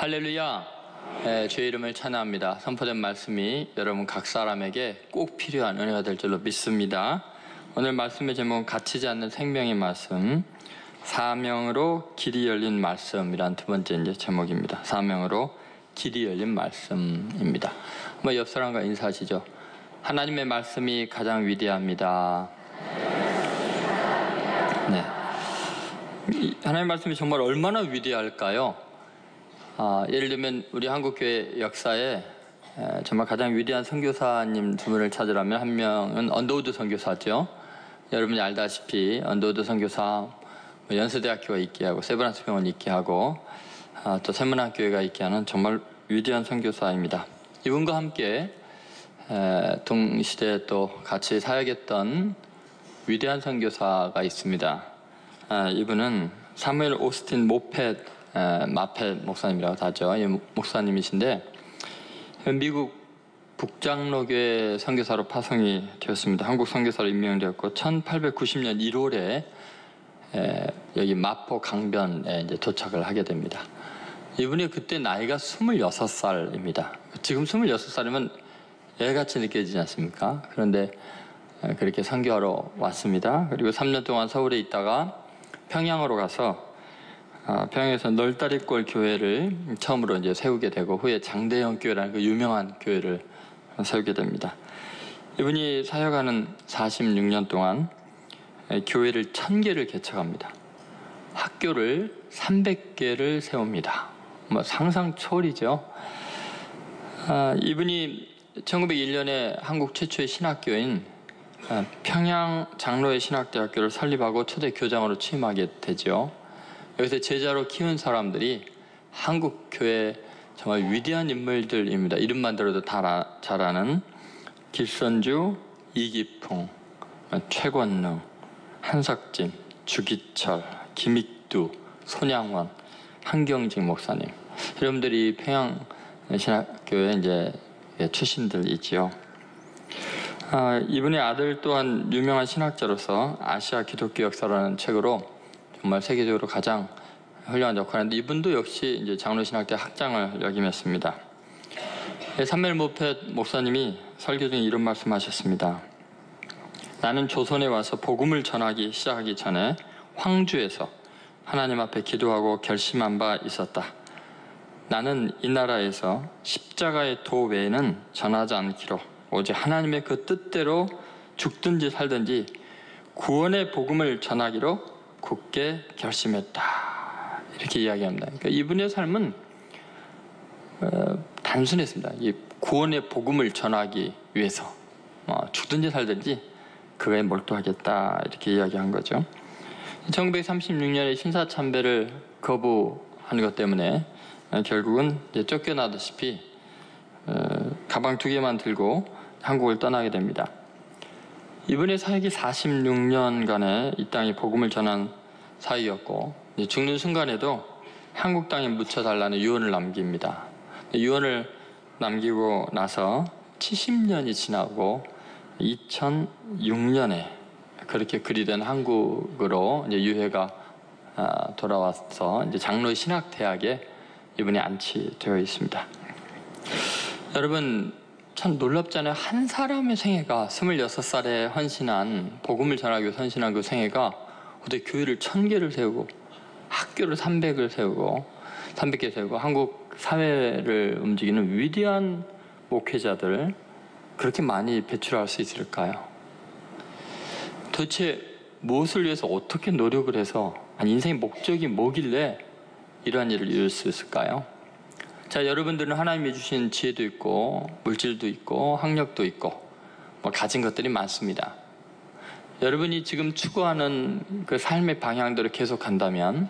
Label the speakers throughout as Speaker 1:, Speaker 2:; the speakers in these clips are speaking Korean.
Speaker 1: 할렐루야. 주의 이름을 찬양합니다. 선포된 말씀이 여러분 각 사람에게 꼭 필요한 은혜가 될 줄로 믿습니다. 오늘 말씀의 제목은 갇히지 않는 생명의 말씀, 사명으로 길이 열린 말씀이란 두 번째 제목입니다. 사명으로 길이 열린 말씀입니다. 옆 사람과 인사하시죠. 하나님의 말씀이 가장 위대합니다. 네. 하나님의 말씀이 정말 얼마나 위대할까요? 예를 들면 우리 한국교회 역사에 정말 가장 위대한 선교사님 두 분을 찾으라면 한 명은 언더우드 선교사죠. 여러분이 알다시피 언더우드 선교사 연세대학교가 있게 하고 세브란스 병원 있게 하고 또 세문학교회가 있게 하는 정말 위대한 선교사입니다. 이분과 함께 동시대에 또 같이 사역했던 위대한 선교사가 있습니다. 이분은 사무엘 오스틴 마펫 목사님이라고 하죠. 목사님이신데 미국 북장로교회 선교사로 파송이 되었습니다. 한국 선교사로 임명되었고 1890년 1월에 여기 마포 강변에 이제 도착을 하게 됩니다. 이분이 그때 나이가 26살입니다. 지금 26살이면 애같이 느껴지지 않습니까? 그런데 그렇게 선교하러 왔습니다. 그리고 3년 동안 서울에 있다가 평양으로 가서 평양에서 널다리골 교회를 처음으로 이제 세우게 되고 후에 장대영 교회라는 그 유명한 교회를 세우게 됩니다. 이분이 사역하는 46년 동안 교회를 1000개를 개척합니다. 학교를 300개를 세웁니다. 상상 초월이죠. 이분이 1901년에 한국 최초의 신학교인 평양 장로회 신학대학교를 설립하고 초대 교장으로 취임하게 되죠. 여기서 제자로 키운 사람들이 한국 교회 정말 위대한 인물들입니다. 이름만 들어도 다 잘 아는 길선주, 이기풍, 최권능, 한석진, 주기철, 김익두, 손양원, 한경직 목사님. 여러분들이 평양 신학교의 이제 출신들이지요. 이분의 아들 또한 유명한 신학자로서 아시아 기독교 역사라는 책으로 정말 세계적으로 가장 훌륭한 역할인데 이분도 역시 이제 장로신학대 학장을 역임했습니다. 사무엘 모펫 목사님이 설교 중에 이런 말씀하셨습니다. 나는 조선에 와서 복음을 전하기 시작하기 전에 황주에서 하나님 앞에 기도하고 결심한 바 있었다. 나는 이 나라에서 십자가의 도 외에는 전하지 않기로 오직 하나님의 그 뜻대로 죽든지 살든지 구원의 복음을 전하기로 굳게 결심했다. 이렇게 이야기합니다. 그러니까 이분의 삶은 단순했습니다. 이 구원의 복음을 전하기 위해서 죽든지 살든지 그거에 몰두하겠다. 이렇게 이야기한 거죠. 1936년에 신사참배를 거부하는 것 때문에 결국은 이제 쫓겨나다시피 가방 2개만 들고 한국을 떠나게 됩니다. 이분의 사역이 46년간의 이 땅에 복음을 전한 사역이었고 죽는 순간에도 한국 땅에 묻혀달라는 유언을 남깁니다. 유언을 남기고 나서 70년이 지나고 2006년에 그렇게 그리된 한국으로 이제 유해가 돌아와서 이제 장로의 신학대학에 이분이 안치되어 있습니다. 여러분 참 놀랍잖아요. 한 사람의 생애가 26살에 헌신한 복음을 전하기 위해 헌신한 그 생애가 어떻게 교회를 1000개를 세우고 학교를 300을 세우고 300개 세우고 한국 사회를 움직이는 위대한 목회자들 그렇게 많이 배출할 수 있을까요? 도대체 무엇을 위해서 어떻게 노력을 해서 인생의 목적이 뭐길래 이러한 일을 이룰 수 있을까요? 자, 여러분들은 하나님이 주신 지혜도 있고 물질도 있고 학력도 있고 가진 것들이 많습니다. 여러분이 지금 추구하는 그 삶의 방향대로 계속 간다면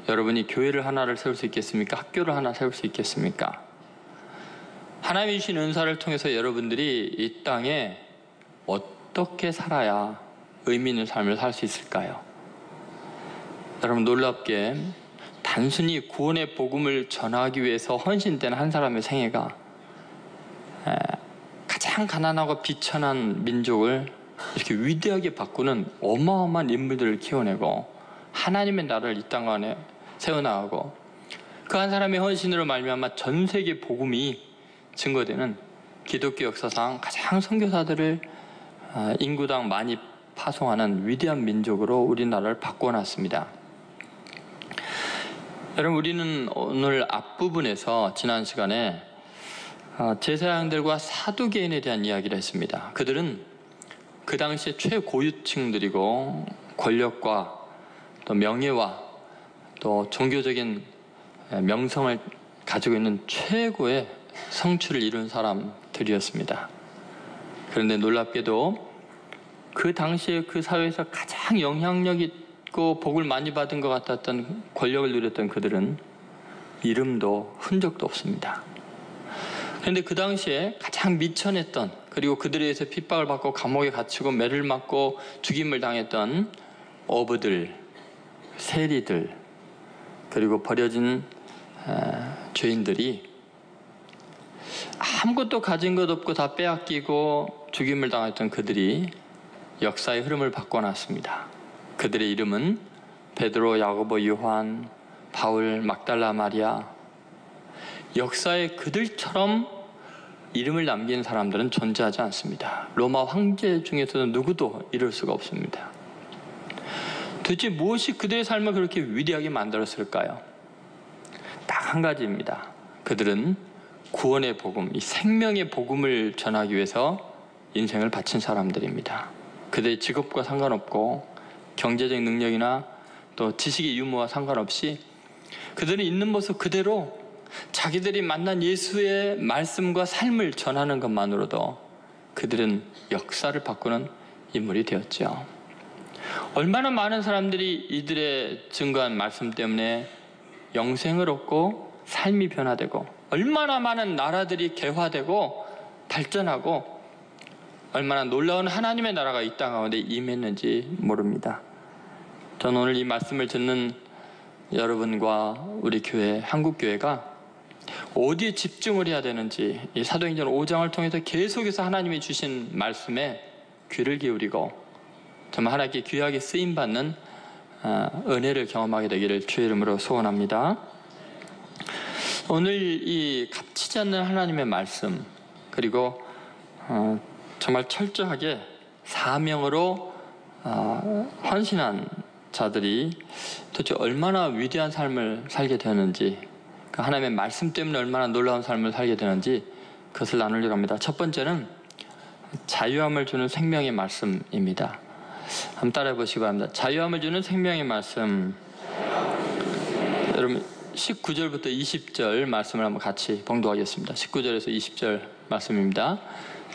Speaker 1: 여러분이 교회를 하나를 세울 수 있겠습니까? 학교를 하나 세울 수 있겠습니까? 하나님이 주신 은사를 통해서 여러분들이 이 땅에 어떻게 살아야 의미 있는 삶을 살 수 있을까요? 여러분 놀랍게 단순히 구원의 복음을 전하기 위해서 헌신된 한 사람의 생애가 가장 가난하고 비천한 민족을 이렇게 위대하게 바꾸는 어마어마한 인물들을 키워내고 하나님의 나라를 이 땅 안에 세워나가고 그 한 사람의 헌신으로 말미암아 전 세계 복음이 증거되는 기독교 역사상 가장 선교사들을 인구당 많이 파송하는 위대한 민족으로 우리나라를 바꿔놨습니다. 여러분, 우리는 오늘 앞부분에서 지난 시간에 제사장들과 사두개인에 대한 이야기를 했습니다. 그들은 그 당시에 최고유층들이고 권력과 또 명예와 또 종교적인 명성을 가지고 있는 최고의 성취를 이룬 사람들이었습니다. 그런데 놀랍게도 그 당시에 그 사회에서 가장 영향력 있고 복을 많이 받은 것 같았던 권력을 누렸던 그들은 이름도 흔적도 없습니다. 그런데 그 당시에 가장 미천했던, 그리고 그들에 의해서 핍박을 받고 감옥에 갇히고 매를 맞고 죽임을 당했던 어부들, 세리들, 그리고 버려진 죄인들이 아무것도 가진 것 없고 다 빼앗기고 죽임을 당했던 그들이 역사의 흐름을 바꿔놨습니다. 그들의 이름은 베드로, 야고보, 요한, 바울, 막달라 마리아. 역사에 그들처럼 이름을 남긴 사람들은 존재하지 않습니다. 로마 황제 중에서도 누구도 이룰 수가 없습니다. 도대체 무엇이 그들의 삶을 그렇게 위대하게 만들었을까요? 딱 한 가지입니다. 그들은 구원의 복음, 이 생명의 복음을 전하기 위해서 인생을 바친 사람들입니다. 그들의 직업과 상관없고 경제적 능력이나 또 지식의 유무와 상관없이 그들은 있는 모습 그대로 자기들이 만난 예수의 말씀과 삶을 전하는 것만으로도 그들은 역사를 바꾸는 인물이 되었죠. 얼마나 많은 사람들이 이들의 증거한 말씀 때문에 영생을 얻고 삶이 변화되고, 얼마나 많은 나라들이 개화되고 발전하고, 얼마나 놀라운 하나님의 나라가 이 땅 가운데 임했는지 모릅니다. 저는 오늘 이 말씀을 듣는 여러분과 우리 교회, 한국교회가 어디에 집중을 해야 되는지, 이 사도행전 5장을 통해서 계속해서 하나님이 주신 말씀에 귀를 기울이고 정말 하나님께 귀하게 쓰임받는 은혜를 경험하게 되기를 주의 이름으로 소원합니다. 오늘 이 값지지 않는 하나님의 말씀, 그리고 정말 철저하게 사명으로 헌신한 자들이 도대체 얼마나 위대한 삶을 살게 되는지, 하나님의 말씀 때문에 얼마나 놀라운 삶을 살게 되는지 그것을 나누려고 합니다. 첫 번째는 자유함을 주는 생명의 말씀입니다. 한번 따라해 보시기 바랍니다. 자유함을 주는 생명의 말씀. 여러분 19절부터 20절 말씀을 한번 같이 봉독하겠습니다. 19절에서 20절 말씀입니다.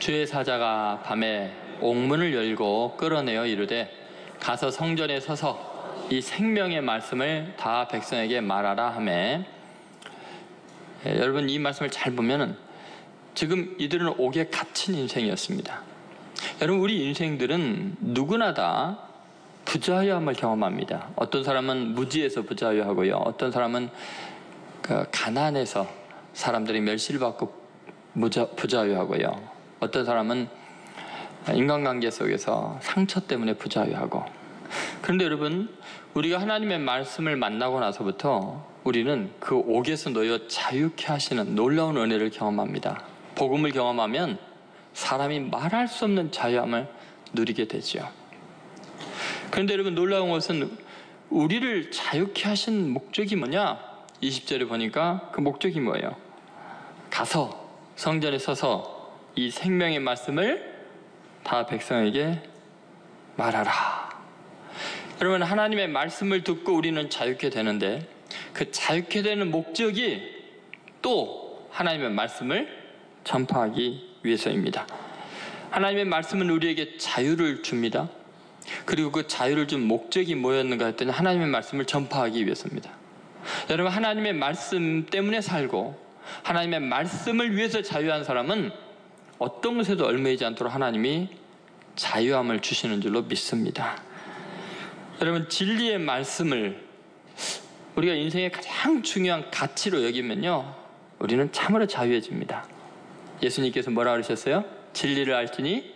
Speaker 1: 주의 사자가 밤에 옥문을 열고 끌어내어 이르되 가서 성전에 서서 이 생명의 말씀을 다 백성에게 말하라 하매, 여러분 이 말씀을 잘 보면은 지금 이들은 옥에 갇힌 인생이었습니다. 여러분 우리 인생들은 누구나 다 부자유함을 경험합니다. 어떤 사람은 무지에서 부자유하고요, 어떤 사람은 가난해서 사람들이 멸시를 받고 부자유하고요, 어떤 사람은 인간관계 속에서 상처 때문에 부자유하고. 그런데 여러분, 우리가 하나님의 말씀을 만나고 나서부터 우리는 그 옥에서 놓여 자유케 하시는 놀라운 은혜를 경험합니다. 복음을 경험하면 사람이 말할 수 없는 자유함을 누리게 되죠. 그런데 여러분 놀라운 것은 우리를 자유케 하신 목적이 뭐냐? 20절에 보니까 그 목적이 뭐예요? 가서 성전에 서서 이 생명의 말씀을 다 백성에게 말하라. 여러분 하나님의 말씀을 듣고 우리는 자유케 되는데, 그 자유케 되는 목적이 또 하나님의 말씀을 전파하기 위해서입니다. 하나님의 말씀은 우리에게 자유를 줍니다. 그리고 그 자유를 준 목적이 뭐였는가 했더니 하나님의 말씀을 전파하기 위해서입니다. 여러분 하나님의 말씀 때문에 살고 하나님의 말씀을 위해서 자유한 사람은 어떤 것에도 얽매이지 않도록 하나님이 자유함을 주시는 줄로 믿습니다. 여러분 진리의 말씀을 우리가 인생의 가장 중요한 가치로 여기면요, 우리는 참으로 자유해집니다. 예수님께서 뭐라 그러셨어요? 진리를 알지니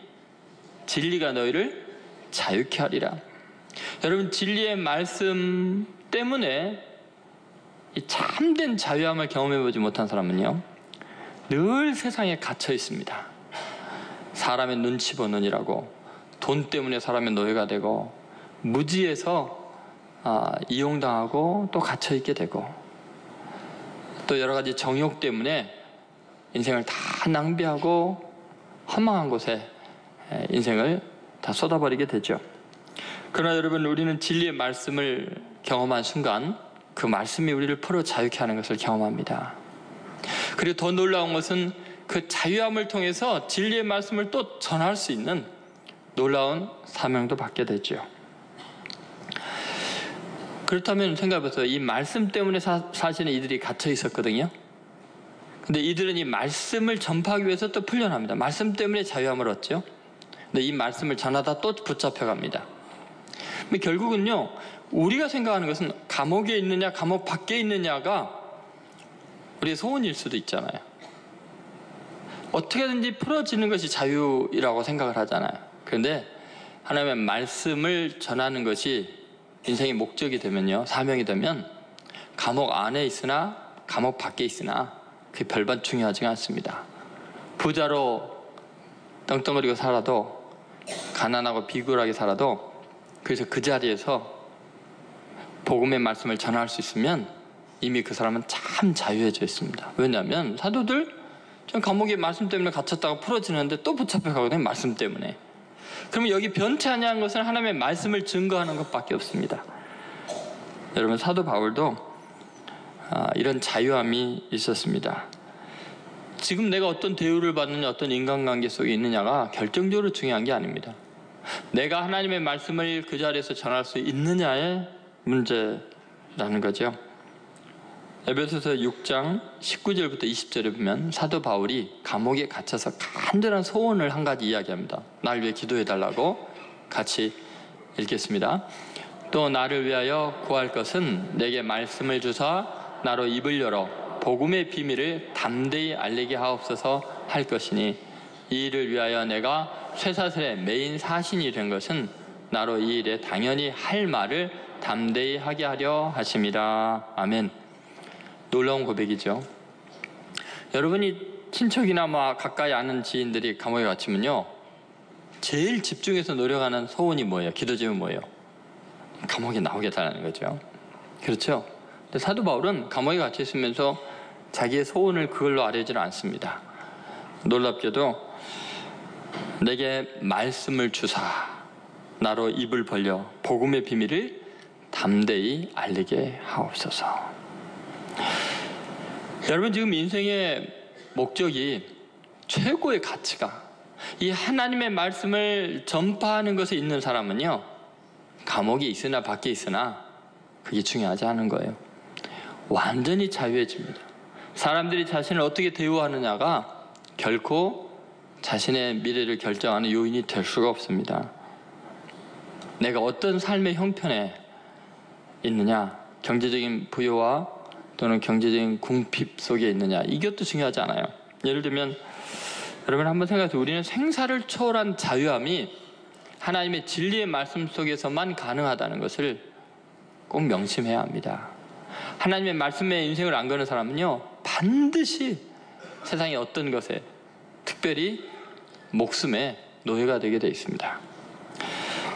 Speaker 1: 진리가 너희를 자유케 하리라. 여러분 진리의 말씀 때문에 이 참된 자유함을 경험해보지 못한 사람은요, 늘 세상에 갇혀 있습니다. 사람의 눈치 보는 일하고, 돈 때문에 사람의 노예가 되고, 무지에서 이용당하고 또 갇혀 있게 되고, 또 여러 가지 정욕 때문에 인생을 다 낭비하고 허망한 곳에 인생을 다 쏟아버리게 되죠. 그러나 여러분, 우리는 진리의 말씀을 경험한 순간 그 말씀이 우리를 풀어 자유케 하는 것을 경험합니다. 그리고 더 놀라운 것은 그 자유함을 통해서 진리의 말씀을 또 전할 수 있는 놀라운 사명도 받게 되죠. 그렇다면 생각해보세요. 이 말씀 때문에 사실은 이들이 갇혀 있었거든요. 근데 이들은 이 말씀을 전파하기 위해서 또 풀려납니다. 말씀 때문에 자유함을 얻죠. 근데 이 말씀을 전하다 또 붙잡혀갑니다. 근데 결국은요, 우리가 생각하는 것은 감옥에 있느냐 감옥 밖에 있느냐가 우리의 소원일 수도 있잖아요. 어떻게든지 풀어지는 것이 자유라고 생각을 하잖아요. 그런데 하나님의 말씀을 전하는 것이 인생의 목적이 되면요, 사명이 되면 감옥 안에 있으나 감옥 밖에 있으나 그게 별반 중요하지가 않습니다. 부자로 떵떵거리고 살아도, 가난하고 비굴하게 살아도, 그래서 그 자리에서 복음의 말씀을 전할 수 있으면 이미 그 사람은 참 자유해져 있습니다. 왜냐하면 사도들 전 감옥에 말씀 때문에 갇혔다가 풀어지는데 또 붙잡혀 가거든요. 말씀 때문에. 그러면 여기 변치 아니한 것은 하나님의 말씀을 증거하는 것밖에 없습니다. 여러분, 사도 바울도 이런 자유함이 있었습니다. 지금 내가 어떤 대우를 받느냐, 어떤 인간관계 속에 있느냐가 결정적으로 중요한 게 아닙니다. 내가 하나님의 말씀을 그 자리에서 전할 수 있느냐의 문제라는 거죠. 에베소서 6장 19절부터 20절에 보면 사도 바울이 감옥에 갇혀서 간절한 소원을 한 가지 이야기합니다. 날 위해 기도해달라고 같이 읽겠습니다. 또 나를 위하여 구할 것은 내게 말씀을 주사 나로 입을 열어 복음의 비밀을 담대히 알리게 하옵소서 할 것이니, 이 일을 위하여 내가 쇠사슬의 메인 사신이 된 것은 나로 이 일에 당연히 할 말을 담대히 하게 하려 하심이라. 아멘. 놀라운 고백이죠. 여러분이 친척이나 가까이 아는 지인들이 감옥에 갇히면요, 제일 집중해서 노력하는 소원이 뭐예요? 기도 제목이 뭐예요? 감옥에 나오게 달라는 거죠. 그렇죠? 근데 사도 바울은 감옥에 갇혀 있으면서 자기의 소원을 그걸로 아뢰지는 않습니다. 놀랍게도 내게 말씀을 주사 나로 입을 벌려 복음의 비밀을 담대히 알리게 하옵소서. 여러분, 지금 인생의 목적이, 최고의 가치가 이 하나님의 말씀을 전파하는 것에 있는 사람은요, 감옥에 있으나 밖에 있으나 그게 중요하지 않은 거예요. 완전히 자유해집니다. 사람들이 자신을 어떻게 대우하느냐가 결코 자신의 미래를 결정하는 요인이 될 수가 없습니다. 내가 어떤 삶의 형편에 있느냐, 경제적인 부여와 또는 경제적인 궁핍 속에 있느냐, 이것도 중요하지 않아요. 예를 들면 여러분 한번 생각해보세요. 우리는 생사를 초월한 자유함이 하나님의 진리의 말씀 속에서만 가능하다는 것을 꼭 명심해야 합니다. 하나님의 말씀에 인생을 안 거는 사람은요, 반드시 세상의 어떤 것에, 특별히 목숨에 노예가 되게 되어 있습니다.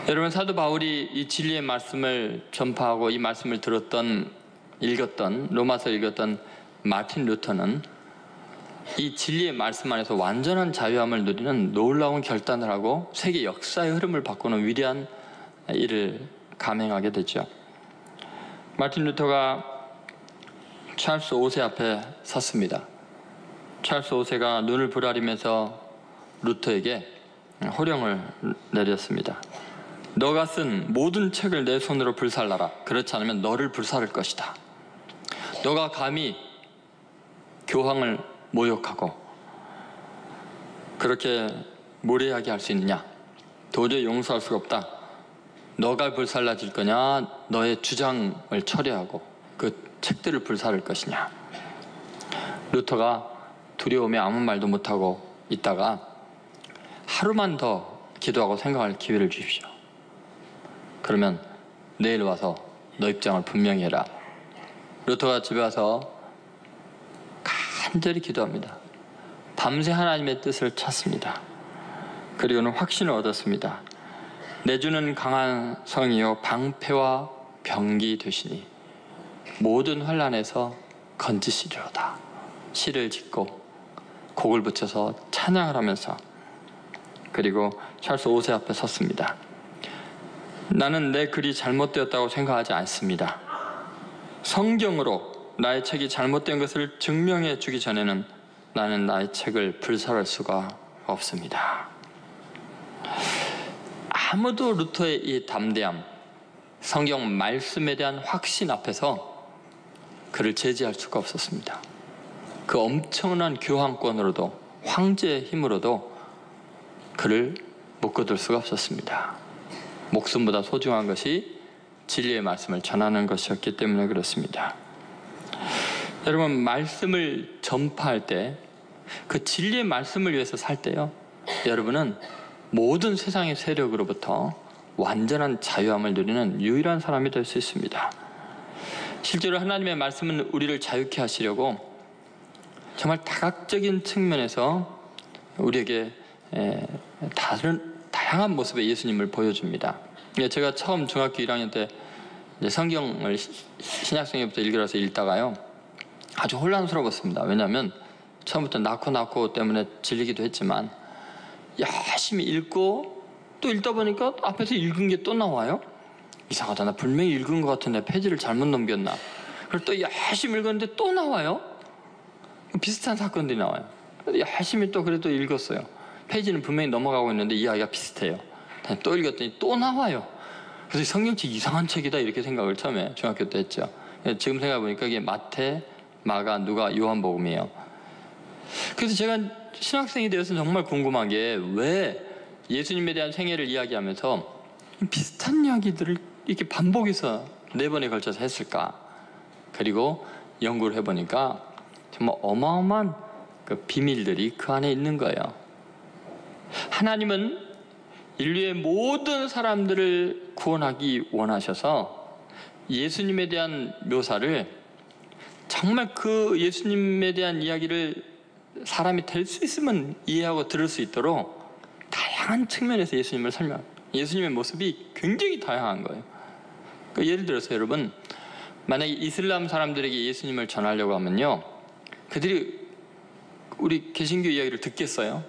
Speaker 1: 여러분, 사도 바울이 이 진리의 말씀을 전파하고 이 말씀을 읽었던 로마서 읽었던 마틴 루터는 이 진리의 말씀 안에서 완전한 자유함을 누리는 놀라운 결단을 하고 세계 역사의 흐름을 바꾸는 위대한 일을 감행하게 되죠. 마틴 루터가 찰스 5세 앞에 섰습니다. 찰스 5세가 눈을 부라리면서 루터에게 호령을 내렸습니다. 너가 쓴 모든 책을 내 손으로 불살라라. 그렇지 않으면 너를 불살을 것이다. 너가 감히 교황을 모욕하고 그렇게 무례하게 할 수 있느냐? 도저히 용서할 수가 없다. 너가 불살라질 거냐? 너의 주장을 철회하고 그 책들을 불살을 것이냐? 루터가 두려움에 아무 말도 못하고 있다가 하루만 더 기도하고 생각할 기회를 주십시오. 그러면 내일 와서 너 입장을 분명히 해라. 루터가 집에 와서 간절히 기도합니다. 밤새 하나님의 뜻을 찾습니다. 그리고는 확신을 얻었습니다. 내 주는 강한 성이요 방패와 병기 되시니 모든 환난에서 건지시리로다. 시를 짓고 곡을 붙여서 찬양을 하면서 그리고 찰스 5세 앞에 섰습니다. 나는 내 글이 잘못되었다고 생각하지 않습니다. 성경으로 나의 책이 잘못된 것을 증명해 주기 전에는 나는 나의 책을 불살할 수가 없습니다. 아무도 루터의 이 담대함, 성경 말씀에 대한 확신 앞에서 그를 제지할 수가 없었습니다. 그 엄청난 교황권으로도 황제의 힘으로도 그를 묶어둘 수가 없었습니다. 목숨보다 소중한 것이 진리의 말씀을 전하는 것이었기 때문에 그렇습니다. 여러분, 말씀을 전파할 때, 그 진리의 말씀을 위해서 살 때요, 여러분은 모든 세상의 세력으로부터 완전한 자유함을 누리는 유일한 사람이 될 수 있습니다. 실제로 하나님의 말씀은 우리를 자유케 하시려고 정말 다각적인 측면에서 우리에게 다양한 모습의 예수님을 보여줍니다. 제가 처음 중학교 1학년 때 성경을 신약성경부터 읽으라서 읽다가요, 아주 혼란스러웠습니다. 왜냐하면 처음부터 낳고 때문에 질리기도 했지만 열심히 읽고 또 읽다 보니까 앞에서 읽은 게 또 나와요. 이상하다, 나 분명히 읽은 것 같은데 페이지를 잘못 넘겼나. 그리고 또 열심히 읽었는데 또 나와요. 비슷한 사건들이 나와요. 열심히 또 그래도 읽었어요. 페이지는 분명히 넘어가고 있는데 이야기가 비슷해요. 또 읽었더니 또 나와요. 그래서 성경책 이상한 책이다 이렇게 생각을 처음에 중학교 때 했죠. 지금 생각해보니까 이게 마태, 마가, 누가, 요한복음이에요. 그래서 제가 신학생이 되어서 정말 궁금한 게, 왜 예수님에 대한 생애를 이야기하면서 비슷한 이야기들을 이렇게 반복해서 4번에 걸쳐서 했을까. 그리고 연구를 해보니까 정말 어마어마한 그 비밀들이 그 안에 있는 거예요. 하나님은 인류의 모든 사람들을 구원하기 원하셔서 예수님에 대한 묘사를, 정말 그 예수님에 대한 이야기를 사람이 될 수 있으면 이해하고 들을 수 있도록 다양한 측면에서 예수님을 예수님의 모습이 굉장히 다양한 거예요. 그러니까 예를 들어서 여러분, 만약에 이슬람 사람들에게 예수님을 전하려고 하면요, 그들이 우리 개신교 이야기를 듣겠어요?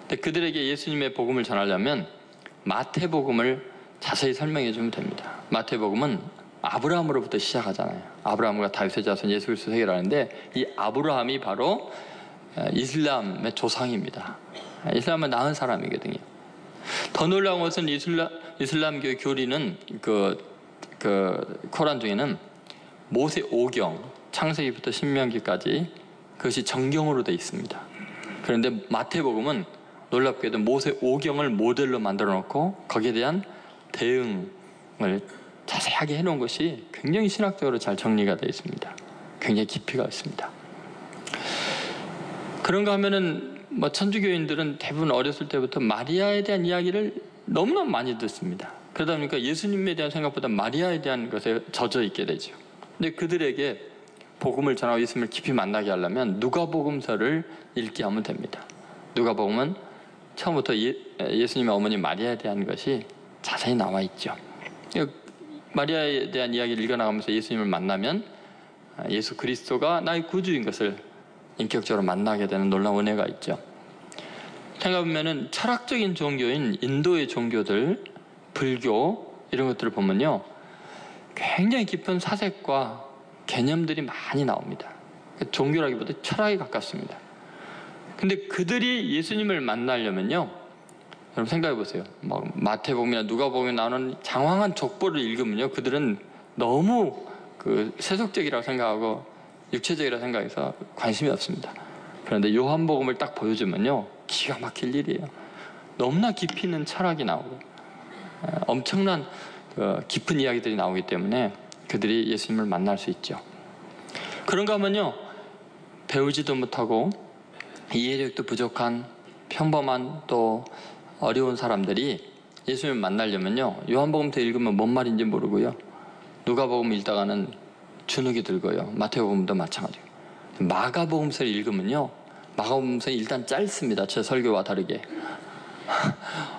Speaker 1: 근데 그들에게 예수님의 복음을 전하려면 마태복음을 자세히 설명해 주면 됩니다. 마태복음은 아브라함으로부터 시작하잖아요. 아브라함과 다윗의 자손 예수 그리스도 세계라는데, 이 아브라함이 바로 이슬람의 조상입니다. 이슬람을 낳은 사람이거든요. 더 놀라운 것은 이슬람교 교리는 코란 중에는 모세 5경, 창세기부터 신명기까지 그것이 정경으로 되어 있습니다. 그런데 마태복음은 놀랍게도 모세 5경을 모델로 만들어 놓고 거기에 대한 대응을 자세하게 해놓은 것이 굉장히 신학적으로 잘 정리가 되어 있습니다. 굉장히 깊이가 있습니다. 그런가 하면은 천주교인들은 대부분 어렸을 때부터 마리아에 대한 이야기를 너무너무 많이 듣습니다. 그러다 보니까 예수님에 대한 생각보다 마리아에 대한 것에 젖어 있게 되죠. 근데 그들에게 복음을 전하고 예수님을 깊이 만나게 하려면 누가복음서를 읽게 하면 됩니다. 누가복음은 처음부터 예수님의 어머니 마리아에 대한 것이 자세히 나와 있죠. 마리아에 대한 이야기를 읽어나가면서 예수님을 만나면 예수 그리스도가 나의 구주인 것을 인격적으로 만나게 되는 놀라운 은혜가 있죠. 생각해보면 철학적인 종교인 인도의 종교들, 불교 이런 것들을 보면요, 굉장히 깊은 사색과 개념들이 많이 나옵니다. 종교라기보다 철학에 가깝습니다. 근데 그들이 예수님을 만나려면요, 여러분 생각해보세요. 마태복음이나 누가복음에 나오는 장황한 족보를 읽으면요, 그들은 너무 세속적이라고 생각하고 육체적이라고 생각해서 관심이 없습니다. 그런데 요한복음을 딱 보여주면요, 기가 막힐 일이에요. 너무나 깊이 있는 철학이 나오고 엄청난 깊은 이야기들이 나오기 때문에 그들이 예수님을 만날 수 있죠. 그런가 하면요, 배우지도 못하고 이해력도 부족한 평범한 또 어려운 사람들이 예수님을 만나려면요, 요한복음부터 읽으면 뭔 말인지 모르고요, 누가복음 읽다가는 주눅이 들고요. 마태복음도 마찬가지고. 마가복음서를 읽으면요, 마가복음서 일단 짧습니다. 제 설교와 다르게.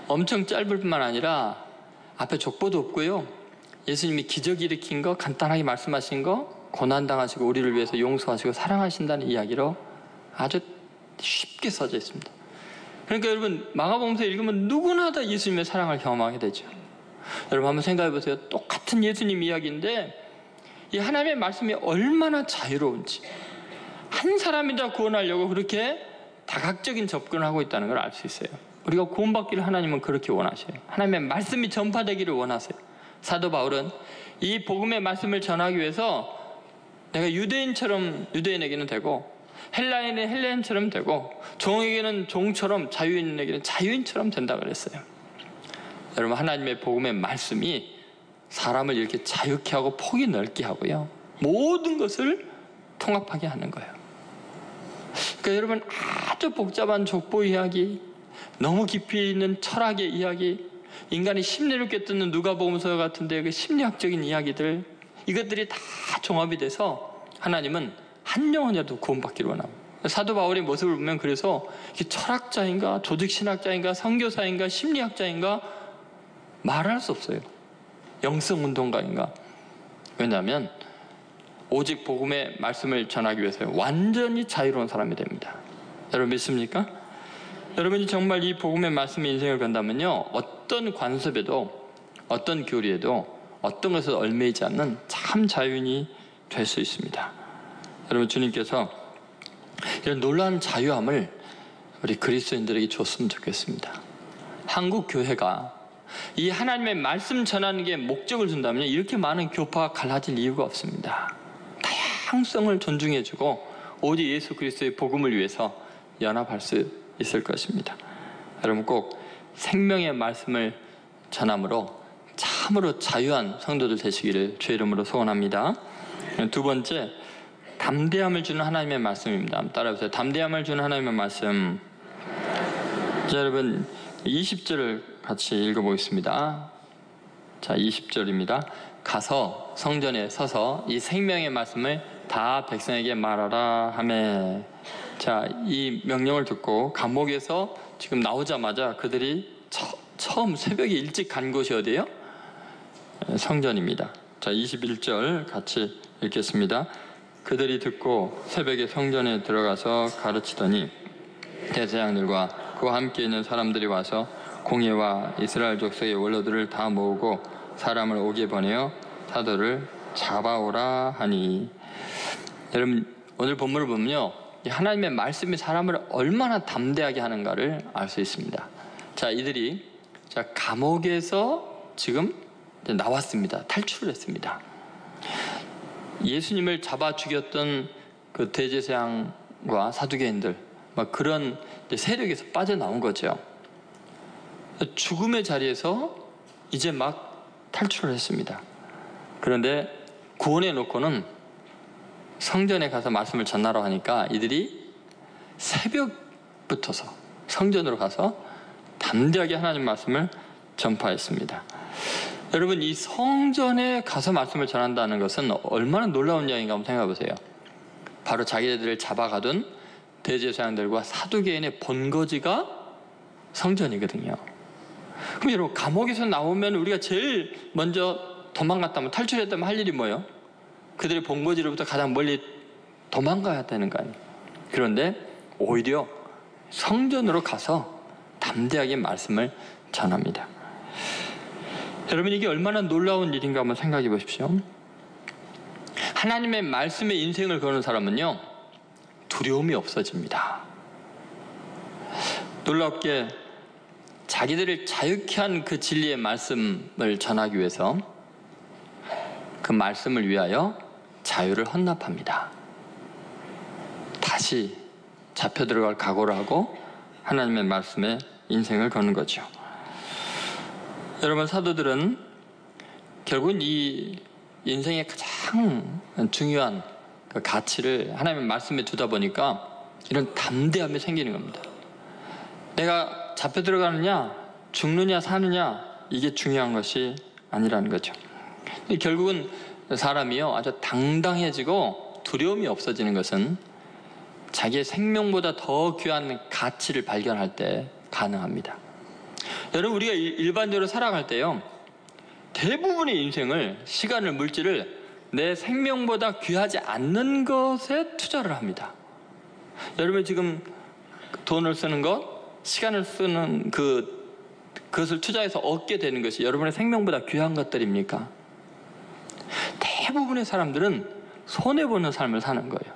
Speaker 1: 엄청 짧을 뿐만 아니라 앞에 족보도 없고요. 예수님이 기적 일으킨 거, 간단하게 말씀하신 거, 고난당하시고 우리를 위해서 용서하시고 사랑하신다는 이야기로 아주 쉽게 써져 있습니다. 그러니까 여러분, 마가복음서 읽으면 누구나 다 예수님의 사랑을 경험하게 되죠. 여러분 한번 생각해 보세요. 똑같은 예수님 이야기인데 이 하나님의 말씀이 얼마나 자유로운지, 한 사람이 다 구원하려고 그렇게 다각적인 접근을 하고 있다는 걸 알 수 있어요. 우리가 구원받기를 하나님은 그렇게 원하셔요. 하나님의 말씀이 전파되기를 원하세요. 사도 바울은 이 복음의 말씀을 전하기 위해서 내가 유대인처럼 유대인에게는 되고, 헬라인은 헬라인처럼 되고, 종에게는 종처럼, 자유인에게는 자유인처럼 된다 그랬어요. 여러분, 하나님의 복음의 말씀이 사람을 이렇게 자유케 하고 폭이 넓게 하고요, 모든 것을 통합하게 하는 거예요. 그러니까 여러분, 아주 복잡한 족보 이야기, 너무 깊이 있는 철학의 이야기, 인간이 심리를 꿰뚫는 누가복음서 같은데 그 심리학적인 이야기들, 이것들이 다 종합이 돼서 하나님은 한 영혼이라도 구원받기를 원합니다. 사도 바울의 모습을 보면 그래서 철학자인가 조직신학자인가 선교사인가 심리학자인가 말할 수 없어요. 영성운동가인가. 왜냐하면 오직 복음의 말씀을 전하기 위해서 완전히 자유로운 사람이 됩니다. 여러분 믿습니까? 여러분이 정말 이 복음의 말씀에 인생을 건다면요, 어떤 관습에도, 어떤 교리에도, 어떤 것에 얽매이지 않는 참 자유인이 될 수 있습니다. 여러분, 주님께서 이런 놀라운 자유함을 우리 그리스도인들에게 줬으면 좋겠습니다. 한국 교회가 이 하나님의 말씀 전하는 게 목적을 준다면 이렇게 많은 교파가 갈라질 이유가 없습니다. 다양성을 존중해주고 오직 예수 그리스도의 복음을 위해서 연합할 수 있을 것입니다. 여러분 꼭 생명의 말씀을 전함으로 참으로 자유한 성도들 되시기를 주의 이름으로 소원합니다. 두 번째, 담대함을 주는 하나님의 말씀입니다. 따라해보세요. 담대함을 주는 하나님의 말씀. 자, 여러분 20절을 같이 읽어보겠습니다. 자, 20절입니다. 가서 성전에 서서 이 생명의 말씀을 다 백성에게 말하라 하매. 자, 이 명령을 듣고 감옥에서 지금 나오자마자 그들이 처음 새벽에 일찍 간 곳이 어디예요? 성전입니다. 자, 21절 같이 읽겠습니다. 그들이 듣고 새벽에 성전에 들어가서 가르치더니 대제사장들과 그와 함께 있는 사람들이 와서 공회와 이스라엘 족속의 원로들을 다 모으고 사람을 오게 보내어 사도를 잡아오라 하니. 여러분, 오늘 본문을 보면요, 하나님의 말씀이 사람을 얼마나 담대하게 하는가를 알 수 있습니다. 자, 이들이 감옥에서 지금 나왔습니다. 탈출을 했습니다. 예수님을 잡아 죽였던 그 대제사장과 사두개인들, 막 그런 세력에서 빠져나온 거죠. 죽음의 자리에서 이제 막 탈출을 했습니다. 그런데 구원해 놓고는 성전에 가서 말씀을 전하러 하니까 이들이 새벽부터서 성전으로 가서 담대하게 하나님 말씀을 전파했습니다. 여러분, 이 성전에 가서 말씀을 전한다는 것은 얼마나 놀라운 이야기인가 한번 생각해 보세요. 바로 자기들을 잡아가던 대제사장들과 사두개인의 본거지가 성전이거든요. 그럼 여러분, 감옥에서 나오면 우리가 제일 먼저 도망갔다면, 탈출했다면 할 일이 뭐예요? 그들의 본거지로부터 가장 멀리 도망가야 되는 거 아니에요? 그런데 오히려 성전으로 가서 담대하게 말씀을 전합니다. 여러분, 이게 얼마나 놀라운 일인가 한번 생각해 보십시오. 하나님의 말씀에 인생을 거는 사람은요, 두려움이 없어집니다. 놀랍게 자기들을 자유케 한 그 진리의 말씀을 전하기 위해서 그 말씀을 위하여 자유를 헌납합니다. 다시 잡혀 들어갈 각오를 하고 하나님의 말씀에 인생을 거는 거죠. 여러분, 사도들은 결국은 이 인생의 가장 중요한 그 가치를 하나님의 말씀에 두다 보니까 이런 담대함이 생기는 겁니다. 내가 잡혀 들어가느냐, 죽느냐, 사느냐, 이게 중요한 것이 아니라는 거죠. 결국은 사람이요 아주 당당해지고 두려움이 없어지는 것은 자기의 생명보다 더 귀한 가치를 발견할 때 가능합니다. 여러분, 우리가 일반적으로 살아갈 때요 대부분의 인생을, 시간을, 물질을 내 생명보다 귀하지 않는 것에 투자를 합니다. 여러분 지금 돈을 쓰는 것, 시간을 쓰는 그것을 투자해서 얻게 되는 것이 여러분의 생명보다 귀한 것들입니까? 대부분의 사람들은 손해보는 삶을 사는 거예요.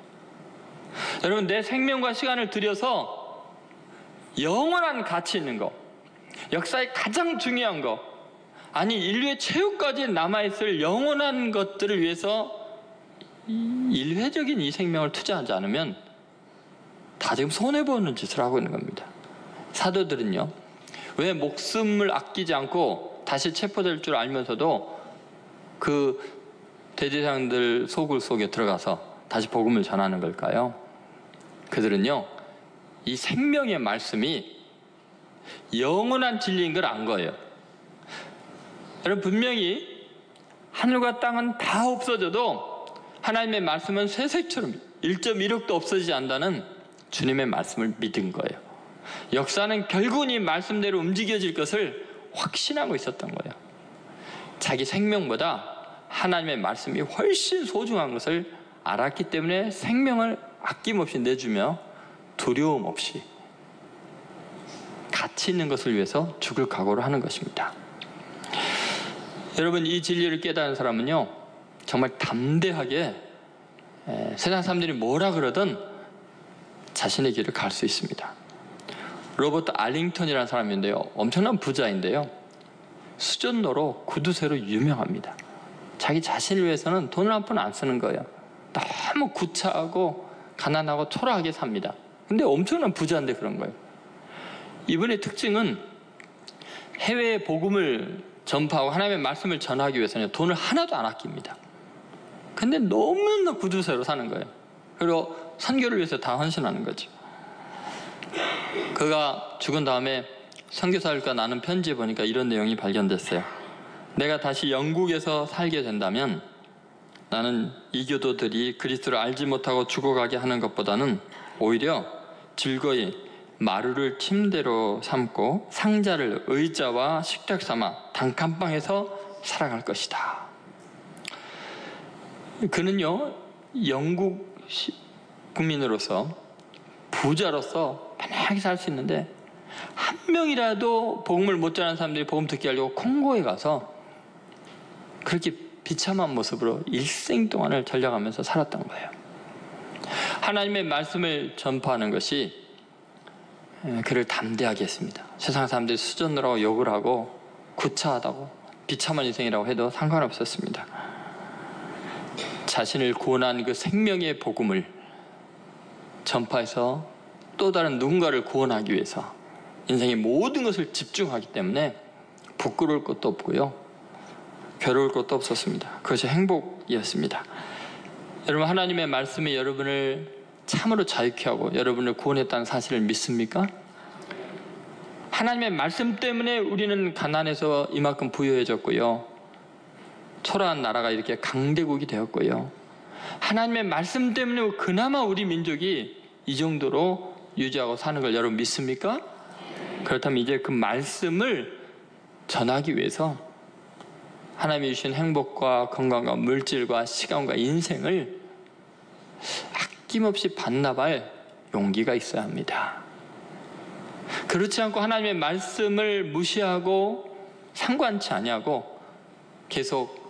Speaker 1: 여러분, 내 생명과 시간을 들여서 영원한 가치 있는 것, 역사의 가장 중요한 것, 아니 인류의 최후까지 남아있을 영원한 것들을 위해서 일회적인 이 생명을 투자하지 않으면 다 지금 손해보는 짓을 하고 있는 겁니다. 사도들은요 왜 목숨을 아끼지 않고 다시 체포될 줄 알면서도 그 대제사장들 소굴 속에 들어가서 다시 복음을 전하는 걸까요? 그들은요 이 생명의 말씀이 영원한 진리인 걸 안 거예요. 여러분, 분명히 하늘과 땅은 다 없어져도 하나님의 말씀은 쇠색처럼 1.1억도 없어지지 않는다는 주님의 말씀을 믿은 거예요. 역사는 결국은 이 말씀대로 움직여질 것을 확신하고 있었던 거예요. 자기 생명보다 하나님의 말씀이 훨씬 소중한 것을 알았기 때문에 생명을 아낌없이 내주며 두려움 없이 가치 있는 것을 위해서 죽을 각오를 하는 것입니다. 여러분, 이 진리를 깨달은 사람은요 정말 담대하게 세상 사람들이 뭐라 그러든 자신의 길을 갈 수 있습니다. 로버트 알링턴이라는 사람인데요 엄청난 부자인데요 수전노로 구두쇠로 유명합니다. 자기 자신을 위해서는 돈을 한 푼 안 쓰는 거예요. 너무 구차하고 가난하고 초라하게 삽니다. 근데 엄청난 부자인데 그런 거예요. 이분의 특징은 해외에 복음을 전파하고 하나님의 말씀을 전하기 위해서는 돈을 하나도 안 아낍니다. 근데 너무나 구두쇠로 사는 거예요. 그리고 선교를 위해서 다 헌신하는 거죠. 그가 죽은 다음에 선교사들과 나눈 편지에 보니까 이런 내용이 발견됐어요. 내가 다시 영국에서 살게 된다면 나는 이교도들이 그리스도를 알지 못하고 죽어가게 하는 것보다는 오히려 즐거이 마루를 침대로 삼고 상자를 의자와 식탁 삼아 단칸방에서 살아갈 것이다. 그는요 영국 국민으로서 부자로서 편하게 살 수 있는데 한 명이라도 복음을 못 전하는 사람들이 복음 듣게 하려고 콩고에 가서 그렇게 비참한 모습으로 일생 동안을 전략하면서 살았던 거예요. 하나님의 말씀을 전파하는 것이 그를 담대하게 했습니다. 세상 사람들이 수전으로 욕을 하고 구차하다고 비참한 인생이라고 해도 상관없었습니다. 자신을 구원한 그 생명의 복음을 전파해서 또 다른 누군가를 구원하기 위해서 인생의 모든 것을 집중하기 때문에 부끄러울 것도 없고요 괴로울 것도 없었습니다. 그것이 행복이었습니다. 여러분, 하나님의 말씀이 여러분을 참으로 자유케 하고 여러분을 구원했다는 사실을 믿습니까? 하나님의 말씀 때문에 우리는 가난해서 이만큼 부유해졌고요 초라한 나라가 이렇게 강대국이 되었고요 하나님의 말씀 때문에 그나마 우리 민족이 이 정도로 유지하고 사는 걸 여러분 믿습니까? 그렇다면 이제 그 말씀을 전하기 위해서 하나님이 주신 행복과 건강과 물질과 시간과 인생을 아낌없이 반납할 용기가 있어야 합니다. 그렇지 않고 하나님의 말씀을 무시하고 상관치 아니하고 계속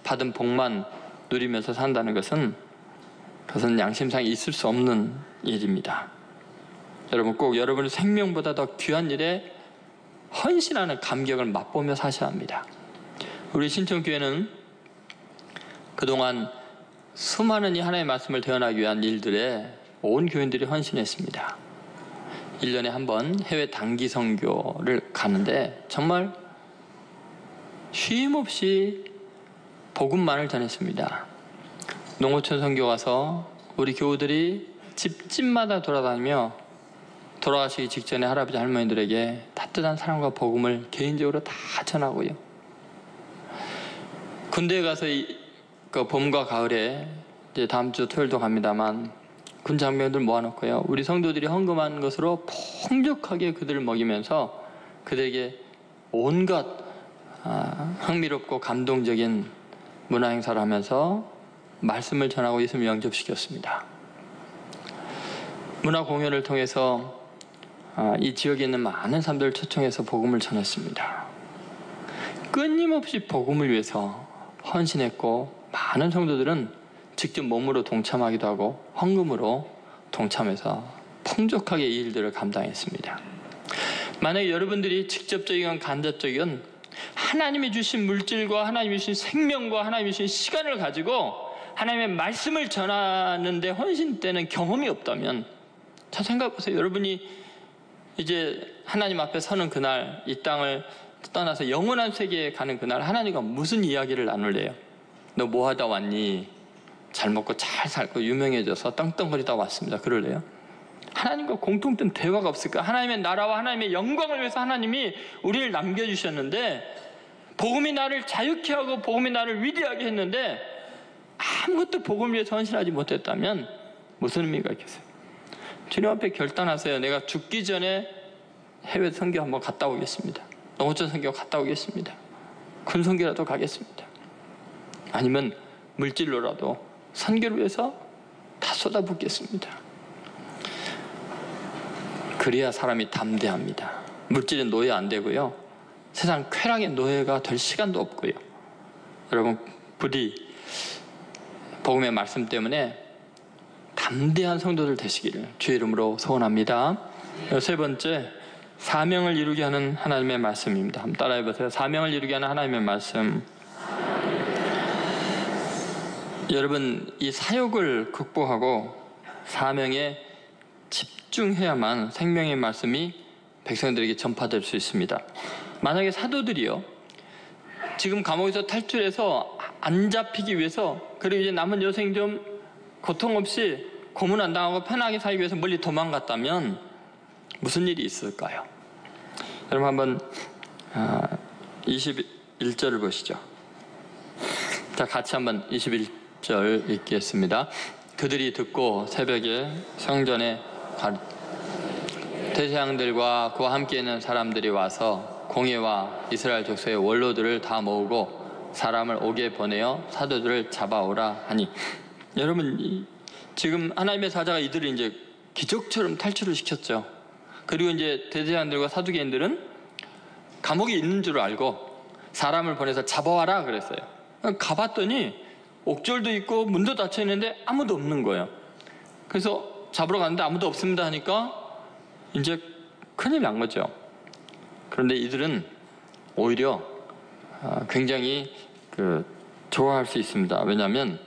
Speaker 1: 받은 복만 누리면서 산다는 것은 그것은 양심상 있을 수 없는 일입니다. 여러분, 꼭 여러분의 생명보다 더 귀한 일에 헌신하는 감격을 맛보며 사셔야 합니다. 우리 신천교회는 그동안 수많은 이 하나님의 말씀을 대언하기 위한 일들에 온 교인들이 헌신했습니다. 1년에 한 번 해외 단기 선교를 가는데 정말 쉼없이 복음만을 전했습니다. 농어촌 선교 가서 우리 교우들이 집집마다 돌아다니며 돌아가시기 직전에 할아버지 할머니들에게 따뜻한 사랑과 복음을 개인적으로 다 전하고요. 군대에 가서 그 봄과 가을에 이제 다음 주 토요일도 갑니다만 군 장병들 모아놓고요. 우리 성도들이 헌금한 것으로 풍족하게 그들을 먹이면서 그들에게 온갖 흥미롭고 감동적인 문화 행사를 하면서 말씀을 전하고 예수님을 영접시켰습니다. 문화 공연을 통해서 이 지역에 있는 많은 사람들을 초청해서 복음을 전했습니다. 끊임없이 복음을 위해서 헌신했고 많은 성도들은 직접 몸으로 동참하기도 하고 헌금으로 동참해서 풍족하게 이 일들을 감당했습니다. 만약에 여러분들이 직접적이건 간접적이건 하나님이 주신 물질과 하나님이 주신 생명과 하나님이 주신 시간을 가지고 하나님의 말씀을 전하는데 헌신되는 경험이 없다면 자 생각해보세요. 여러분이 이제 하나님 앞에 서는 그날, 이 땅을 떠나서 영원한 세계에 가는 그날 하나님과 무슨 이야기를 나눌래요? 너 뭐 하다 왔니? 잘 먹고 잘 살고 유명해져서 떵떵거리다 왔습니다. 그럴래요? 하나님과 공통된 대화가 없을까? 하나님의 나라와 하나님의 영광을 위해서 하나님이 우리를 남겨주셨는데 복음이 나를 자유케 하고 복음이 나를 위대하게 했는데 아무것도 복음을 위해서 헌신하지 못했다면 무슨 의미가 있겠어요? 주님 앞에 결단하세요. 내가 죽기 전에 해외 선교 한번 갔다 오겠습니다. 농어촌 선교 갔다 오겠습니다. 군 선교라도 가겠습니다. 아니면 물질로라도 선교를 위해서 다 쏟아붓겠습니다. 그래야 사람이 담대합니다. 물질은 노예 안 되고요. 세상 쾌락의 노예가 될 시간도 없고요. 여러분 부디 복음의 말씀 때문에 담대한 성도들 되시기를 주의 이름으로 소원합니다. 세 번째, 사명을 이루게 하는 하나님의 말씀입니다. 한번 따라해보세요. 사명을 이루게 하는 하나님의 말씀. 여러분 이 사역을 극복하고 사명에 집중해야만 생명의 말씀이 백성들에게 전파될 수 있습니다. 만약에 사도들이요 지금 감옥에서 탈출해서 안 잡히기 위해서 그리고 이제 남은 여생 좀 고통 없이 고문 안 당하고 편하게 살기 위해서 멀리 도망갔다면 무슨 일이 있을까요? 여러분 한번 21절을 보시죠. 자 같이 한번 21절 읽겠습니다. 그들이 듣고 새벽에 성전에 대제사장들과 그와 함께 있는 사람들이 와서 공회와 이스라엘 족속의 원로들을 다 모으고 사람을 옥에 보내어 사도들을 잡아오라 하니, 여러분 지금 하나님의 사자가 이들을 이제 기적처럼 탈출을 시켰죠. 그리고 이제 대제사장들과 사두개인들은 감옥에 있는 줄 알고 사람을 보내서 잡아와라 그랬어요. 가봤더니 옥절도 있고 문도 닫혀 있는데 아무도 없는 거예요. 그래서 잡으러 갔는데 아무도 없습니다 하니까 이제 큰일 난 거죠. 그런데 이들은 오히려 굉장히 좋아할 수 있습니다. 왜냐하면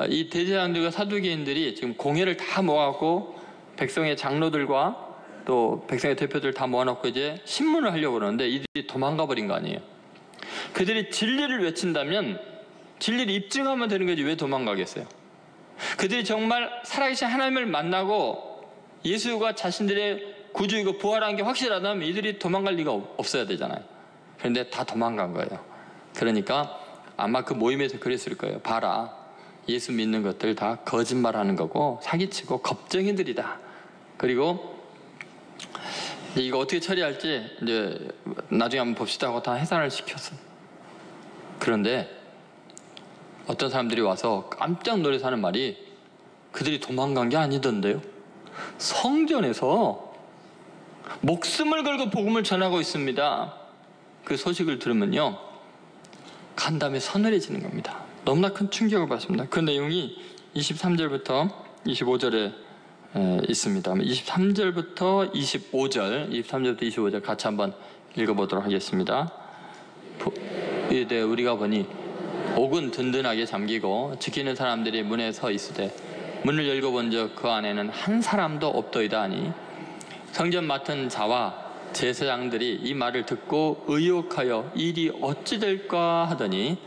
Speaker 1: 이 대제사장들과 사두개인들이 지금 공회를 다 모아갖고 백성의 장로들과 또 백성의 대표들 다 모아놓고 이제 신문을 하려고 그러는데 이들이 도망가 버린 거 아니에요. 그들이 진리를 외친다면 진리를 입증하면 되는 거지 왜 도망가겠어요? 그들이 정말 살아계신 하나님을 만나고 예수가 자신들의 구주이고 부활한 게 확실하다면 이들이 도망갈 리가 없어야 되잖아요. 그런데 다 도망간 거예요. 그러니까 아마 그 모임에서 그랬을 거예요. 봐라, 예수 믿는 것들 다 거짓말하는 거고 사기치고 겁쟁이들이다. 그리고 이거 어떻게 처리할지 이제 나중에 한번 봅시다 하고 다 해산을 시켰어요. 그런데 어떤 사람들이 와서 깜짝 놀라서 하는 말이 그들이 도망간 게 아니던데요. 성전에서 목숨을 걸고 복음을 전하고 있습니다. 그 소식을 들으면요 간담이 서늘해지는 겁니다. 너무나 큰 충격을 받습니다. 그 내용이 23절부터 25절에 있습니다. 23절부터 25절 같이 한번 읽어보도록 하겠습니다. 이때 우리가 보니 옥은 든든하게 잠기고 지키는 사람들이 문에 서 있으되 문을 열고 본즉 그 안에는 한 사람도 없더이다 하니, 성전 맡은 자와 제사장들이 이 말을 듣고 의혹하여 일이 어찌 될까 하더니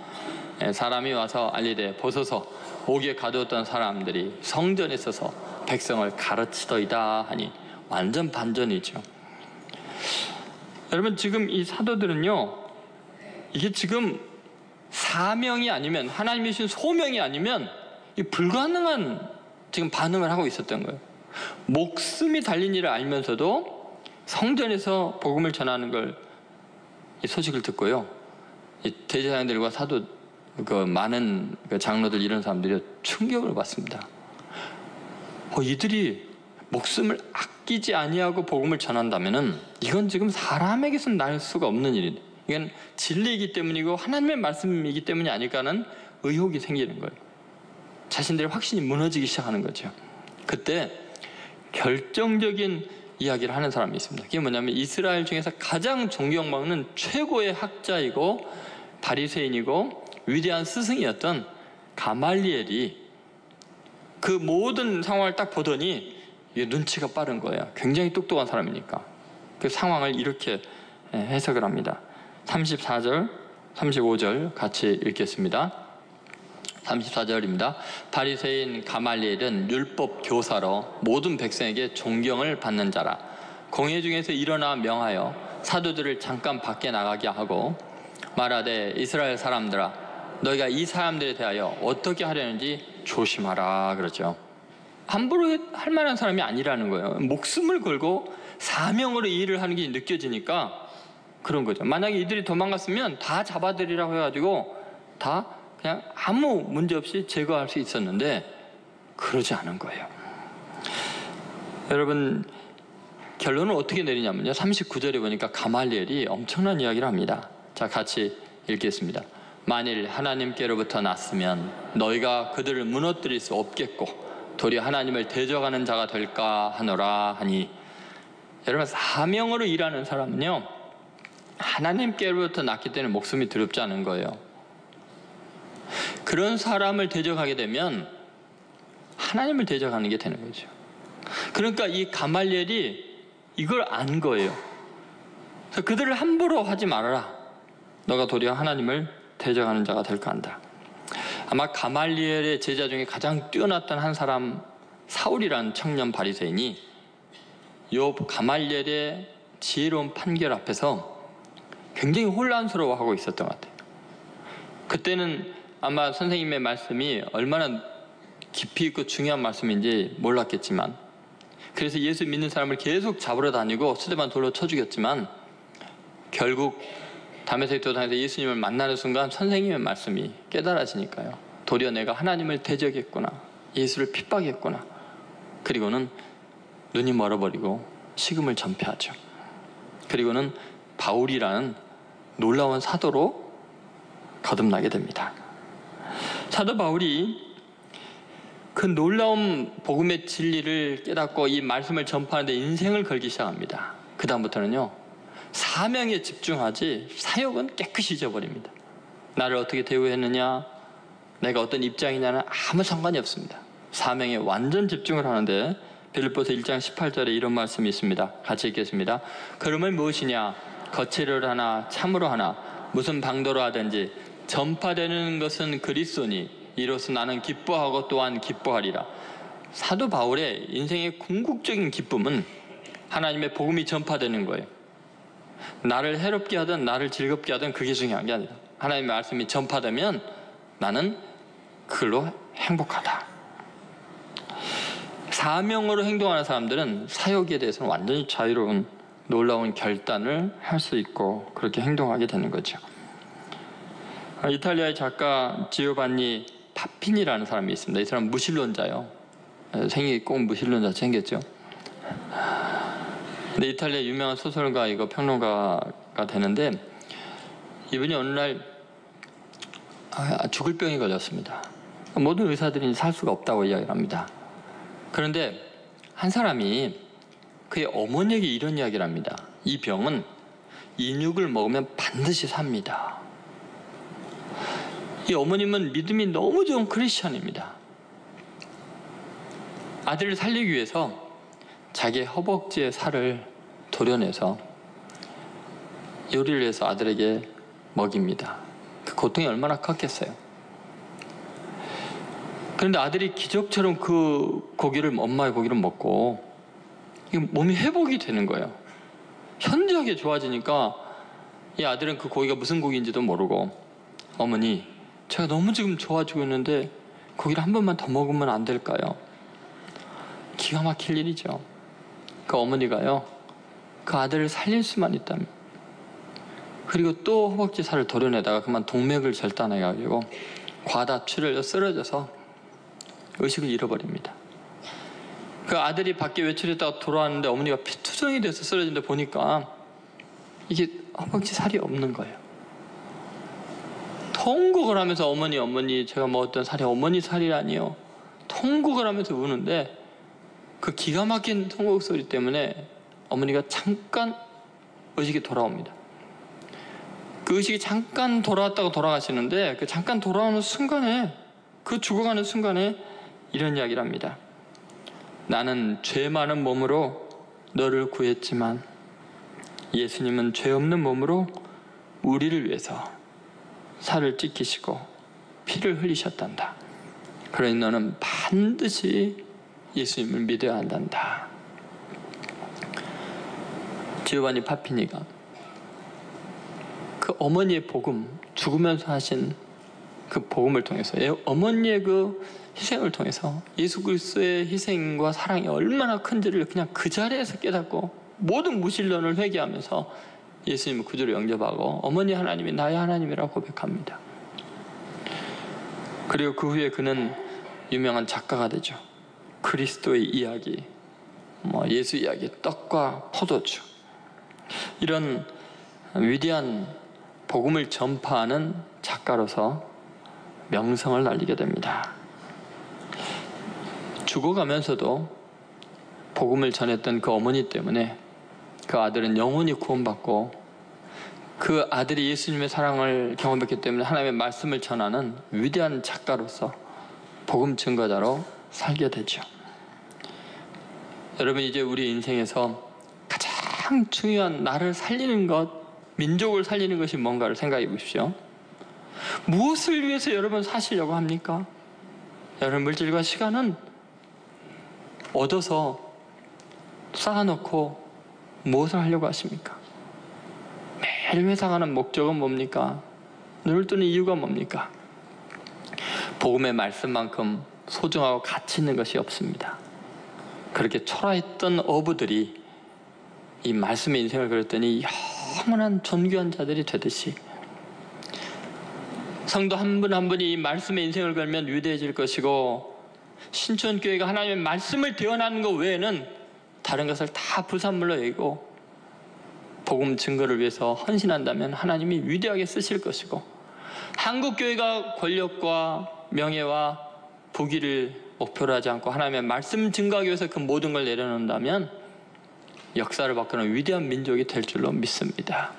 Speaker 1: 사람이 와서 알리되 보소서 옥에 가두었던 사람들이 성전에 있어서 백성을 가르치더이다 하니, 완전 반전이죠. 여러분 지금 이 사도들은요 이게 지금 사명이 아니면, 하나님이 주신 소명이 아니면 이 불가능한 지금 반응을 하고 있었던 거예요. 목숨이 달린 일을 알면서도 성전에서 복음을 전하는 걸, 이 소식을 듣고요, 이 대제사장들과 사도, 많은 장로들, 이런 사람들이 충격을 받습니다. 이들이 목숨을 아끼지 아니하고 복음을 전한다면은 이건 지금 사람에게서는 날 수가 없는 일인데, 이건 진리이기 때문이고 하나님의 말씀이기 때문이 아닐까 하는 의혹이 생기는 거예요. 자신들의 확신이 무너지기 시작하는 거죠. 그때 결정적인 이야기를 하는 사람이 있습니다. 그게 뭐냐면, 이스라엘 중에서 가장 존경받는 최고의 학자이고 바리새인이고 위대한 스승이었던 가말리엘이 그 모든 상황을 딱 보더니 눈치가 빠른 거예요. 굉장히 똑똑한 사람이니까. 그 상황을 이렇게 해석을 합니다. 34절, 35절 같이 읽겠습니다. 34절입니다. 바리새인 가말리엘은 율법 교사로 모든 백성에게 존경을 받는 자라. 공회 중에서 일어나 명하여 사도들을 잠깐 밖에 나가게 하고 말하되, 이스라엘 사람들아, 너희가 이 사람들에 대하여 어떻게 하려는지 조심하라. 그러죠. 함부로 할 만한 사람이 아니라는 거예요. 목숨을 걸고 사명으로 이 일을 하는 게 느껴지니까 그런 거죠. 만약에 이들이 도망갔으면 다 잡아들이라고 해가지고 다 그냥 아무 문제 없이 제거할 수 있었는데 그러지 않은 거예요. 여러분, 결론은 어떻게 내리냐면요, 39절에 보니까 가말리엘이 엄청난 이야기를 합니다. 자, 같이 읽겠습니다. 만일 하나님께로부터 났으면 너희가 그들을 무너뜨릴 수 없겠고 도리어 하나님을 대적하는 자가 될까 하노라 하니. 여러분, 사명으로 일하는 사람은요, 하나님께로부터 났기 때문에 목숨이 두렵지 않은 거예요. 그런 사람을 대적하게 되면 하나님을 대적하는 게 되는 거죠. 그러니까 이 가말리엘이 이걸 안 거예요. 그래서 그들을 함부로 하지 말아라. 너가 도리어 하나님을 대적하는 자가 될까 한다. 아마 가말리엘의 제자 중에 가장 뛰어났던 한 사람, 사울이라는 청년 바리새인이 요 가말리엘의 지혜로운 판결 앞에서 굉장히 혼란스러워하고 있었던 것 같아요. 그때는 아마 선생님의 말씀이 얼마나 깊이 있고 중요한 말씀인지 몰랐겠지만, 그래서 예수 믿는 사람을 계속 잡으러 다니고 수레만 돌로 쳐 죽였지만, 결국 다메섹 도상에서 예수님을 만나는 순간 선생님의 말씀이 깨달아지니까요, 도리어 내가 하나님을 대적했구나, 예수를 핍박했구나. 그리고는 눈이 멀어버리고 식음을 전폐하죠. 그리고는 바울이라는 놀라운 사도로 거듭나게 됩니다. 사도 바울이 그 놀라운 복음의 진리를 깨닫고 이 말씀을 전파하는데 인생을 걸기 시작합니다. 그 다음부터는요, 사명에 집중하지 사역은 깨끗이 잊어버립니다. 나를 어떻게 대우했느냐, 내가 어떤 입장이냐는 아무 상관이 없습니다. 사명에 완전 집중을 하는데, 빌립보서 1장 18절에 이런 말씀이 있습니다. 같이 읽겠습니다. 그러면 무엇이냐, 거칠을 하나 참으로 하나 무슨 방도로 하든지 전파되는 것은 그리스도니 이로써 나는 기뻐하고 또한 기뻐하리라. 사도 바울의 인생의 궁극적인 기쁨은 하나님의 복음이 전파되는 거예요. 나를 해롭게 하든 나를 즐겁게 하든 그게 중요한 게 아니라 하나님의 말씀이 전파되면 나는 그걸로 행복하다. 사명으로 행동하는 사람들은 사역에 대해서는 완전히 자유로운 놀라운 결단을 할 수 있고 그렇게 행동하게 되는 거죠. 이탈리아의 작가 지오반니 파피니라는 사람이 있습니다. 이 사람은 무신론자예요. 생이 꼭 무신론자 생겼죠. 근데 이탈리아 유명한 소설가이고 평론가가 되는데, 이분이 어느 날 죽을 병에 걸렸습니다. 모든 의사들이 살 수가 없다고 이야기를 합니다. 그런데 한 사람이 그의 어머니에게 이런 이야기를 합니다. 이 병은 인육을 먹으면 반드시 삽니다. 이 어머님은 믿음이 너무 좋은 크리스천입니다. 아들을 살리기 위해서 자기의 허벅지의 살을 도려내서 요리를 해서 아들에게 먹입니다. 그 고통이 얼마나 컸겠어요. 그런데 아들이 기적처럼 그 고기를, 엄마의 고기를 먹고 몸이 회복이 되는 거예요. 현저하게 좋아지니까 이 아들은 그 고기가 무슨 고기인지도 모르고 어머니, 제가 너무 지금 좋아지고 있는데 고기를 한 번만 더 먹으면 안 될까요? 기가 막힐 일이죠. 그 어머니가요, 그 아들을 살릴 수만 있다면, 그리고 또 허벅지 살을 도려내다가 그만 동맥을 절단해가지고 과다출혈로 쓰러져서 의식을 잃어버립니다. 그 아들이 밖에 외출했다가 돌아왔는데 어머니가 피투성이 돼서 쓰러진데 보니까 이게 허벅지 살이 없는 거예요. 통곡을 하면서 어머니 제가 먹었던 살이 어머니 살이라니요, 통곡을 하면서 우는데 그 기가 막힌 통곡 소리 때문에 어머니가 잠깐 의식이 돌아옵니다. 그 의식이 잠깐 돌아왔다가 돌아가시는데 그 잠깐 돌아오는 순간에, 그 죽어가는 순간에 이런 이야기를 합니다. 나는 죄 많은 몸으로 너를 구했지만 예수님은 죄 없는 몸으로 우리를 위해서 살을 찢기시고 피를 흘리셨단다. 그러니 너는 반드시 예수님을 믿어야 한단다. 지오바니 파피니가 그 어머니의 복음, 죽으면서 하신 그 복음을 통해서, 어머니의 그 희생을 통해서 예수 그리스도의 희생과 사랑이 얼마나 큰지를 그냥 그 자리에서 깨닫고 모든 무신론을 회개하면서 예수님을 구주로 영접하고 어머니 하나님이 나의 하나님이라고 고백합니다. 그리고 그 후에 그는 유명한 작가가 되죠. 그리스도의 이야기, 예수 이야기, 떡과 포도주, 이런 위대한 복음을 전파하는 작가로서 명성을 날리게 됩니다. 죽어가면서도 복음을 전했던 그 어머니 때문에 그 아들은 영원히 구원받고, 그 아들이 예수님의 사랑을 경험했기 때문에 하나님의 말씀을 전하는 위대한 작가로서 복음 증거자로 살게 되죠. 여러분, 이제 우리 인생에서 가장 중요한 나를 살리는 것, 민족을 살리는 것이 뭔가를 생각해 보십시오. 무엇을 위해서 여러분 사시려고 합니까? 여러분, 물질과 시간은 얻어서 쌓아놓고 무엇을 하려고 하십니까? 매일 회사 가는 목적은 뭡니까? 눈을 뜨는 이유가 뭡니까? 복음의 말씀만큼 소중하고 가치 있는 것이 없습니다. 그렇게 초라했던 어부들이 이 말씀의 인생을 그렸더니 영원한 존귀한 자들이 되듯이, 성도 한 분 한 분이 이 말씀의 인생을 걸면 위대해질 것이고, 신천교회가 하나님의 말씀을 대언하는 것 외에는 다른 것을 다 부산물로 여기고 복음 증거를 위해서 헌신한다면 하나님이 위대하게 쓰실 것이고, 한국교회가 권력과 명예와 부귀를 목표로 하지 않고 하나님의 말씀 증거하기 위해서 그 모든 걸 내려놓는다면 역사를 바꾸는 위대한 민족이 될 줄로 믿습니다.